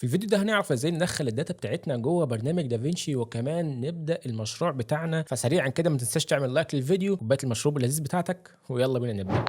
في الفيديو ده هنعرف ازاي ندخل الداتا بتاعتنا جوه برنامج دافينشي وكمان نبدأ المشروع بتاعنا. فسريعا كده ما تنساش تعمل لايك للفيديو وكوبايه المشروب اللذيذ بتاعتك، ويلا بينا نبدأ.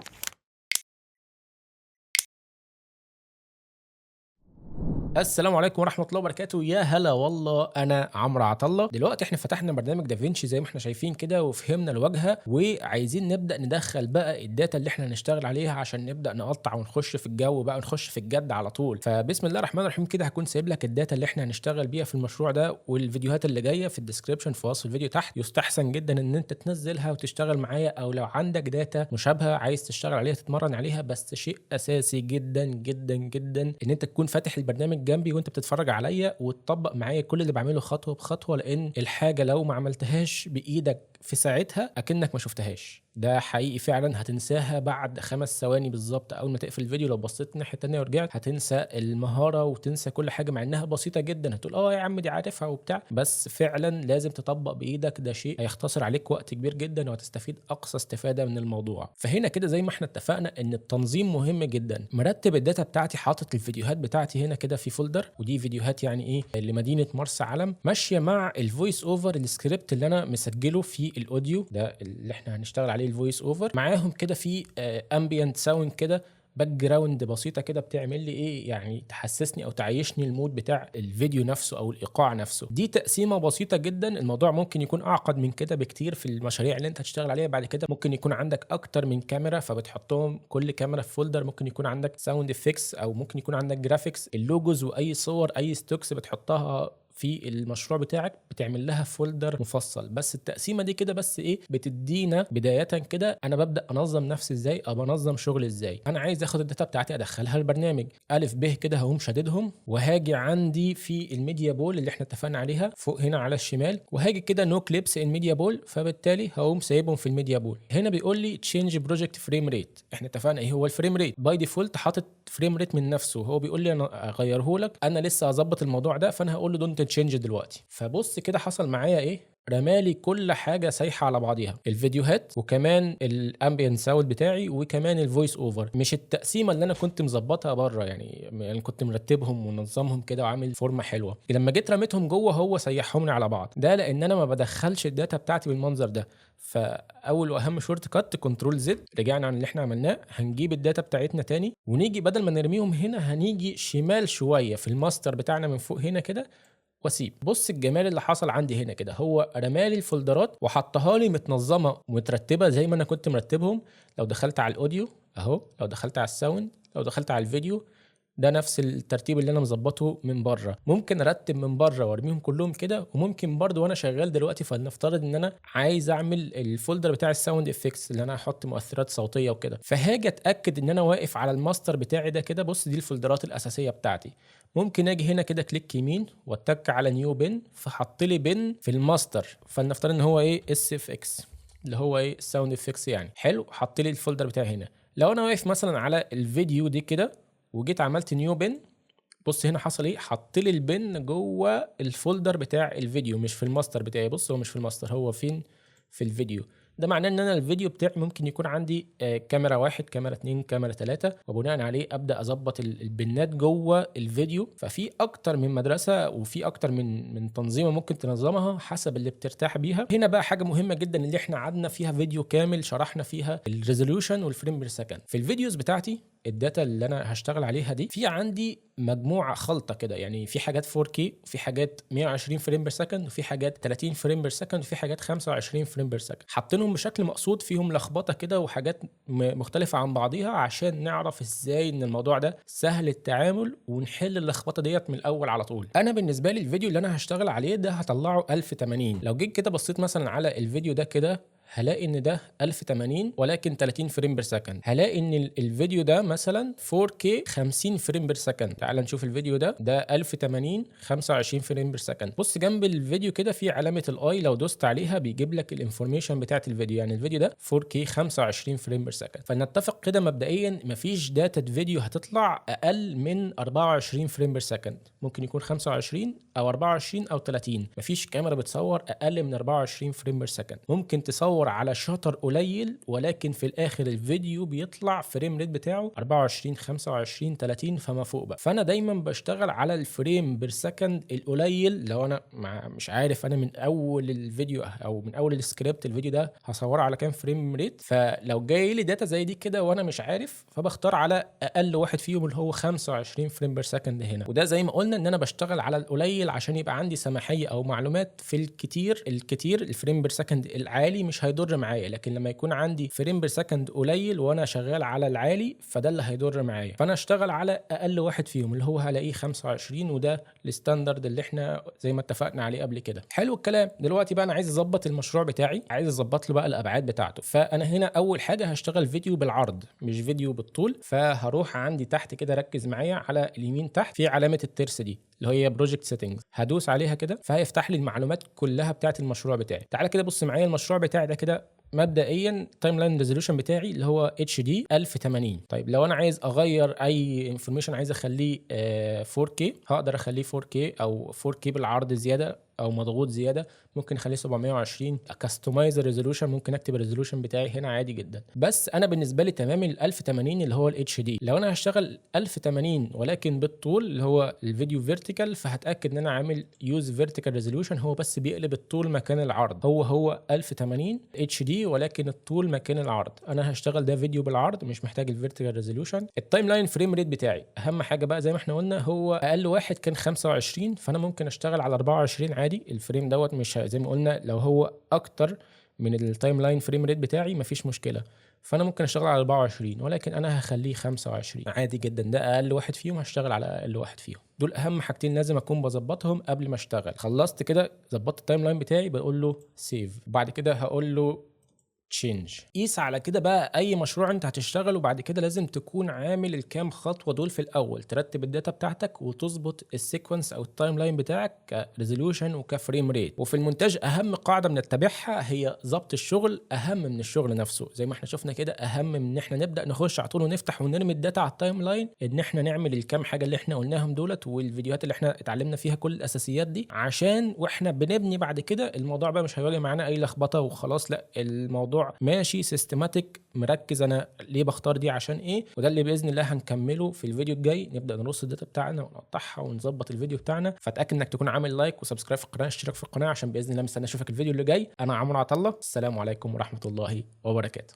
السلام عليكم ورحمة الله وبركاته، يا هلا والله. أنا عمرو عطلة. دلوقتي احنا فتحنا برنامج دافينشي زي ما احنا شايفين كده وفهمنا الواجهة، وعايزين نبدأ ندخل بقى الداتا اللي احنا هنشتغل عليها عشان نبدأ نقطع ونخش في الجو بقى ونخش في الجد على طول. فبسم الله الرحمن الرحيم كده هكون سايب لك الداتا اللي احنا هنشتغل بيها في المشروع ده والفيديوهات اللي جاية في الديسكريبشن في وصف الفيديو تحت. يستحسن جدا ان انت تنزلها وتشتغل معايا، او لو عندك داتا مشابهة عايز تشتغل عليها تتمرن عليها. بس شيء اساسي جدا جدا جدا ان انت تكون فاتح البرنامج جنبي وانت بتتفرج عليا وتطبق معايا كل اللي بعمله خطوه بخطوه، لان الحاجه لو ما عملتهاش بايدك في ساعتها اكنك ما شفتهاش. ده حقيقي فعلا هتنساها بعد 5 ثواني بالظبط. اول ما تقفل الفيديو لو بصيت الناحيه التانيه ورجعت هتنسى المهاره وتنسى كل حاجه، مع انها بسيطه جدا. هتقول اه يا عم دي عارفها وبتاع، بس فعلا لازم تطبق بايدك. ده شيء هيختصر عليك وقت كبير جدا وهتستفيد اقصى استفاده من الموضوع. فهنا كده زي ما احنا اتفقنا ان التنظيم مهم جدا. مرتب الداتا بتاعتي، حاطط الفيديوهات بتاعتي هنا كده في فولدر، ودي فيديوهات يعني ايه لمدينه مرسى علم، ماشيه مع الفويس اوفر السكريبت اللي انا مسجله في الاوديو ده اللي احنا هنشتغل عليه الفويس اوفر. معاهم كده في امبيانت ساوند كده، باك جراوند بسيطه كده بتعمل لي ايه، يعني تحسسني او تعيشني المود بتاع الفيديو نفسه او الايقاع نفسه. دي تقسيمه بسيطه جدا. الموضوع ممكن يكون اعقد من كده بكتير في المشاريع اللي انت هتشتغل عليها بعد كده. ممكن يكون عندك اكتر من كاميرا فبتحطهم كل كاميرا في فولدر. ممكن يكون عندك ساوند افكتس او ممكن يكون عندك جرافيكس، اللوجوز واي صور اي ستوكس بتحطها في المشروع بتاعك بتعمل لها فولدر مفصل. بس التقسيمه دي كده بس ايه بتدينا بدايه كده انا ببدا انظم نفسي ازاي او بنظم شغلي ازاي. انا عايز اخد الداتا بتاعتي ادخلها البرنامج الف ب كده، هقوم شاددهم وهاجي عندي في الميديا بول اللي احنا اتفقنا عليها فوق هنا على الشمال، وهاجي كده نو كليبس ان ميديا بول، فبالتالي هقوم سايبهم في الميديا بول. هنا بيقول لي تشينج بروجكت فريم ريت. احنا اتفقنا ايه هو الفريم ريت؟ باي ديفولت حاطط فريم ريت من نفسه. هو بيقول لي انا اغيره لك، انا لسه هظبط الموضوع ده، فانا هقول له دونت تشينج دلوقتي. فبص كده حصل معايا ايه، رمالي كل حاجه سايحه على بعضيها، الفيديوهات وكمان الامبيانت ساوند بتاعي وكمان الفويس اوفر. مش التقسيمه اللي انا كنت مظبطها بره، يعني كنت مرتبهم ومنظمهم كده وعامل فورمه حلوه. لما جيت رميتهم جوه هو سيحهم لي على بعض. ده لان انا ما بدخلش الداتا بتاعتي بالمنظر ده. فاول واهم شورت كات كنترول زد، رجعنا عن اللي احنا عملناه، هنجيب الداتا بتاعتنا تاني ونيجي بدل ما نرميهم هنا هنيجي شمال شويه في الماستر بتاعنا من فوق هنا كده واسيب. بص الجمال اللي حصل عندي هنا كده، هو رمالي الفولدرات وحطها لي متنظمه ومترتبه زي ما انا كنت مرتبهم. لو دخلت على الاوديو اهو، لو دخلت على الساوند، لو دخلت على الفيديو، ده نفس الترتيب اللي انا مظبطه من بره. ممكن ارتب من بره وارميهم كلهم كده، وممكن برضو وانا شغال دلوقتي فلنفترض ان انا عايز اعمل الفولدر بتاع الساوند افكتس اللي انا هحط مؤثرات صوتيه وكده، فهاجي اتاكد ان انا واقف على الماستر بتاعي ده كده. بص دي الفولدرات الاساسيه بتاعتي. ممكن اجي هنا كده كليك يمين واتك على نيو بن، فحط لي بن في الماستر، فلنفترض ان هو ايه اس اف اكس اللي هو ايه الساوند افكتس يعني. حلو، حط لي الفولدر بتاعي هنا. لو انا واقف مثلا على الفيديو دي كده وجيت عملت نيو بن، بص هنا حصل ايه، حط لي البن جوه الفولدر بتاع الفيديو مش في الماستر بتاعي. بص هو مش في الماستر، هو فين؟ في الفيديو. ده معناه ان انا الفيديو بتاعي ممكن يكون عندي كاميرا 1 كاميرا 2 كاميرا 3، وبناء عليه ابدا اظبط البنات جوه الفيديو. ففي اكتر من مدرسه وفي اكتر من تنظيمه ممكن تنظمها حسب اللي بترتاح بيها. هنا بقى حاجه مهمه جدا اللي احنا قعدنا فيها فيديو كامل شرحنا فيها الريزوليوشن والفريم بير سكند. في الفيديوز بتاعتي الداتا اللي انا هشتغل عليها دي في عندي مجموعه خلطه كده، يعني في حاجات 4K وفي حاجات 120 فريم بير سكند وفي حاجات 30 فريم بير سكند وفي حاجات 25 فريم بير سكند. حاطينهم بشكل مقصود فيهم لخبطه كده وحاجات مختلفه عن بعضيها عشان نعرف ازاي ان الموضوع ده سهل التعامل ونحل اللخبطه ديت من الاول على طول. انا بالنسبه لي الفيديو اللي انا هشتغل عليه ده هطلعه 1080. لو جيت كده بصيت مثلا على الفيديو ده كده هلاقي ان ده 1080 ولكن 30 فريم بير سكند. هلاقي ان الفيديو ده مثلا 4K 50 فريم بير سكند. تعال نشوف الفيديو ده 1080 25 فريم بير سكند. بص جنب الفيديو كده في علامه الاي، لو دوست عليها بيجيب لك الانفورميشن بتاعت الفيديو. يعني الفيديو ده 4K 25 فريم بير سكند. فنتفق كده مبدئيا مفيش داتا فيديو هتطلع اقل من 24 فريم بير سكند. ممكن يكون 25 او 24 او 30. مفيش كاميرا بتصور اقل من 24 فريم بير سكند. ممكن تصور بصور على شطر قليل، ولكن في الاخر الفيديو بيطلع فريم ريت بتاعه 24 25 30 فما فوق بقى. فانا دايما بشتغل على الفريم بير سكند القليل. لو انا مش عارف انا من اول الفيديو او من اول السكريبت الفيديو ده هصوره على كام فريم ريت، فلو جاي لي داتا زي دي كده وانا مش عارف، فبختار على اقل واحد فيهم اللي هو 25 فريم بير سكند هنا. وده زي ما قلنا ان انا بشتغل على القليل عشان يبقى عندي سماحيه او معلومات في الكتير الفريم بير سكند العالي مش هيضر معايا، لكن لما يكون عندي فريم بير سكند قليل وانا شغال على العالي فده اللي هيضر معايا. فانا اشتغل على اقل واحد فيهم اللي هو هلاقيه 25، وده الستاندرد اللي احنا زي ما اتفقنا عليه قبل كده. حلو الكلام. دلوقتي بقى انا عايز اظبط المشروع بتاعي، عايز اظبط له بقى الابعاد بتاعته. فانا هنا اول حاجه هشتغل فيديو بالعرض مش فيديو بالطول. فهروح عندي تحت كده، ركز معايا على اليمين تحت في علامه الترس دي اللي هي بروجكت سيتنجز، هدوس عليها كده فهيفتح لي المعلومات كلها بتاعه المشروع بتاعي. تعالى كده بص معايا المشروع بتاعي ده كده مبدئيا تايم لاين ريزولوشن بتاعي اللي هو اتش دي 1080. طيب لو انا عايز اغير اي انفورميشن، عايز اخليه 4K، هقدر اخليه 4K او 4K بالعرض زياده او مضغوط زياده، ممكن اخليه 720. كاستمايز الريزولوشن، ممكن اكتب الريزولوشن بتاعي هنا عادي جدا. بس انا بالنسبه لي تمام ال 1080 اللي هو الاتش دي. لو انا هشتغل 1080 ولكن بالطول اللي هو الفيديو فيرتيكال، فهتاكد ان انا عامل يوز فيرتيكال ريزولوشن، هو بس بيقلب الطول مكان العرض، هو 1080 اتش دي ولكن الطول مكان العرض. انا هشتغل ده فيديو بالعرض مش محتاج الفيرتيكال ريزولوشن. التايم لاين فريم ريت بتاعي اهم حاجه بقى زي ما احنا قلنا، هو اقل واحد كان 25، فانا ممكن اشتغل على 24 عادي. الفريم دوت مش زي ما قلنا، لو هو اكتر من التايم لاين فريم ريت بتاعي مفيش مشكله، فانا ممكن اشتغل على 24 ولكن انا هخليه 25 عادي جدا. ده اقل واحد فيهم، هشتغل على اقل واحد فيهم. دول اهم حاجتين لازم اكون بظبطهم قبل ما اشتغل. خلصت كده ظبطت التايم لاين بتاعي، بقول له سيف، وبعد كده هقول له تشينج. قيس على كده بقى اي مشروع انت هتشتغله بعد كده لازم تكون عامل الكام خطوه دول في الاول، ترتب الداتا بتاعتك وتظبط السيكونس او التايم لاين بتاعك كريزولوشن وكفريم ريت. وفي المونتاج اهم قاعده بنتبعها هي ضبط الشغل اهم من الشغل نفسه. زي ما احنا شفنا كده، اهم من ان احنا نبدا نخش على طول ونفتح ونرمي الداتا على التايم لاين، ان احنا نعمل الكام حاجه اللي احنا قلناهم دولت والفيديوهات اللي احنا اتعلمنا فيها كل الاساسيات دي، عشان واحنا بنبني بعد كده الموضوع بقى مش هيواجه معانا اي لخبطه وخلاص. لا، الموضوع ماشي سيستماتيك، مركز انا ليه بختار دي عشان ايه. وده اللي باذن الله هنكمله في الفيديو الجاي، نبدا نرص الداتا بتاعنا ونقطعها ونظبط الفيديو بتاعنا. فاتاكد انك تكون عامل لايك وسبسكرايب في القناه، اشترك في القناه، عشان باذن الله مستني اشوفك الفيديو اللي جاي. انا عمرو عطله، السلام عليكم ورحمه الله وبركاته.